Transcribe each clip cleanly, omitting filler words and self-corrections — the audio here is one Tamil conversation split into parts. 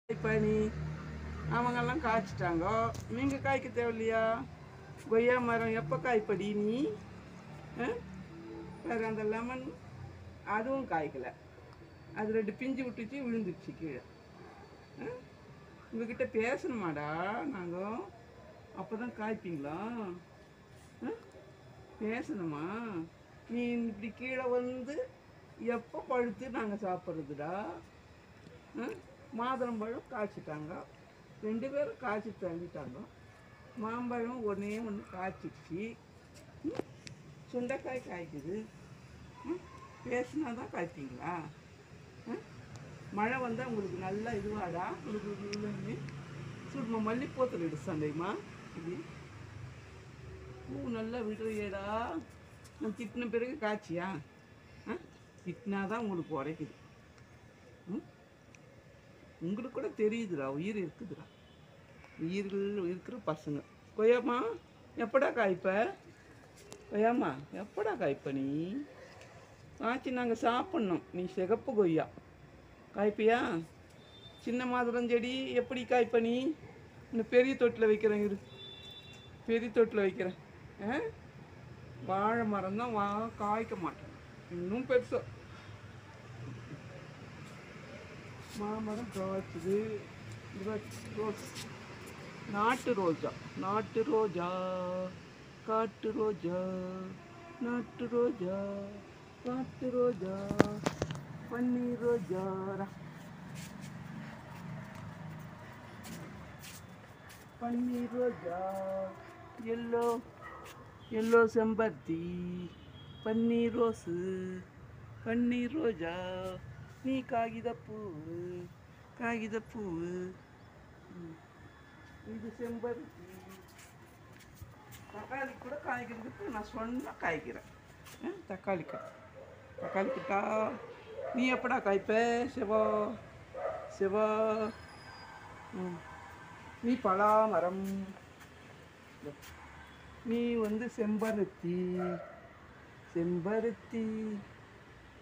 பனி அவங்கெல்லாம் காய்ச்சிட்டாங்க. நீங்கள் காய்க்க தேவையில்லையா? கொய்யா மரம் எப்போ காய்ப்படி நீ? வேறு அந்த லெமன் அதுவும் காய்க்கலை. அது 2 பிஞ்சு விட்டுச்சு, விழுந்துச்சு கீழே. உங்ககிட்ட பேசணுமாடா நாங்கள்? அப்போ தான் காய்ப்பீங்களா? பேசணுமா? நீ இப்படி கீழே வந்து எப்போ பழுத்து நாங்கள் சாப்பிட்றதுடா? மாதுளம்பழம் காய்ச்சிட்டாங்க, 2 பேரும் காய்ச்சி தள்ளிட்டாங்க. மாம்பழம் ஒன்றே ஒன்று காய்ச்சிடுச்சு. சுண்டைக்காய் காய்க்குது. பேசினா தான் காய்ப்பீங்களா? மழை வந்தால் உங்களுக்கு நல்லா இதுவாடா? உங்களுக்கு சும்மா மல்லிப்பூத்தில் இடு சண்டைமா. இப்படி பூ நல்லா விடுறியடா. நான் திட்டின பிறகு காய்ச்சியா? திட்டினாதான் உங்களுக்கு உடைக்குது. உங்களுக்கு கூட தெரியுதுடா, உயிர் இருக்குதுடா. உயிர்கள் இருக்கிற பசங்க. கொய்யாம்மா எப்படா காய்ப்ப? கொய்யாம்மா எப்படா காய்ப்ப நீ? காய்ச்சி நாங்கள் சாப்பிட்ணும். நீ சிகப்பு கொய்யா காய்ப்பியா? சின்ன மாதுளம் செடி எப்படி காய்ப்ப நீ? இன்னும் பெரிய தொட்டில் வைக்கிறேன், இரு. பெரிய தொட்டில் வைக்கிறேன். வாழை மரம் தான் காய்க்க மாட்டேன். இன்னும் பெருசா மாமரம் காய்ச்சுது. ரோஸ், நாட்டு ரோஜா, நாட்டு ரோஜா, காட்டு ரோஜா, நாட்டு ரோஜா, காட்டு ரோஜா, பன்னீர் ரோஜா, பன்னீர் ரோஜா, எல்லோ எல்லோ செம்பருத்தி, பன்னீர் ரோஸு, பன்னீர் ரோஜா, நீ காகிதப்பூவு, காகிதப்பூவு, இது செம்பருத்தி. தக்காளி கூட காய்க்கிறதுக்கு நான் சொன்ன காய்க்கிறேன். தக்காளி கிட்டா நீ எப்படா காய்ப்ப? சிவா சிவா, நீ பலாமரம், நீ செம்பருத்தி, செம்பருத்தி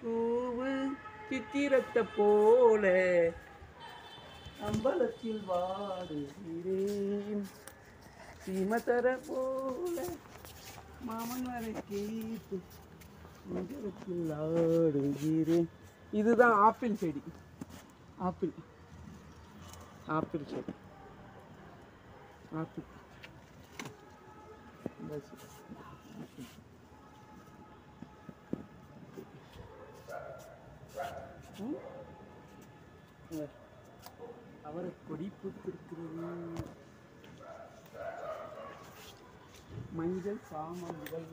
பூவு சித்திரத்தை போல அம்பலத்தில் வாடுகிறேன், சீமத்தர போல மாமன் வரை கேட்டு மஞ்சளத்தில் ஆடுகிறேன். இதுதான் ஆப்பிள் செடி. ஆப்பிள் செடி, ஆப்பிள். அவரை கொடி பூத்திருக்கிறது. மஞ்சள் சாமங்கள்,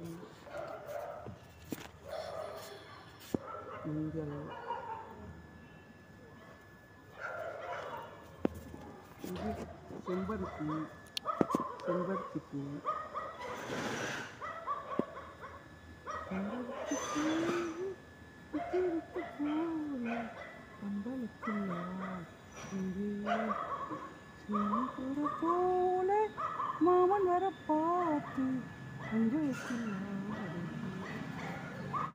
மஞ்சள், இது செம்பருத்தி, செம்பருத்தி பூ, போல மாமன் வர பார்த்து அங்கே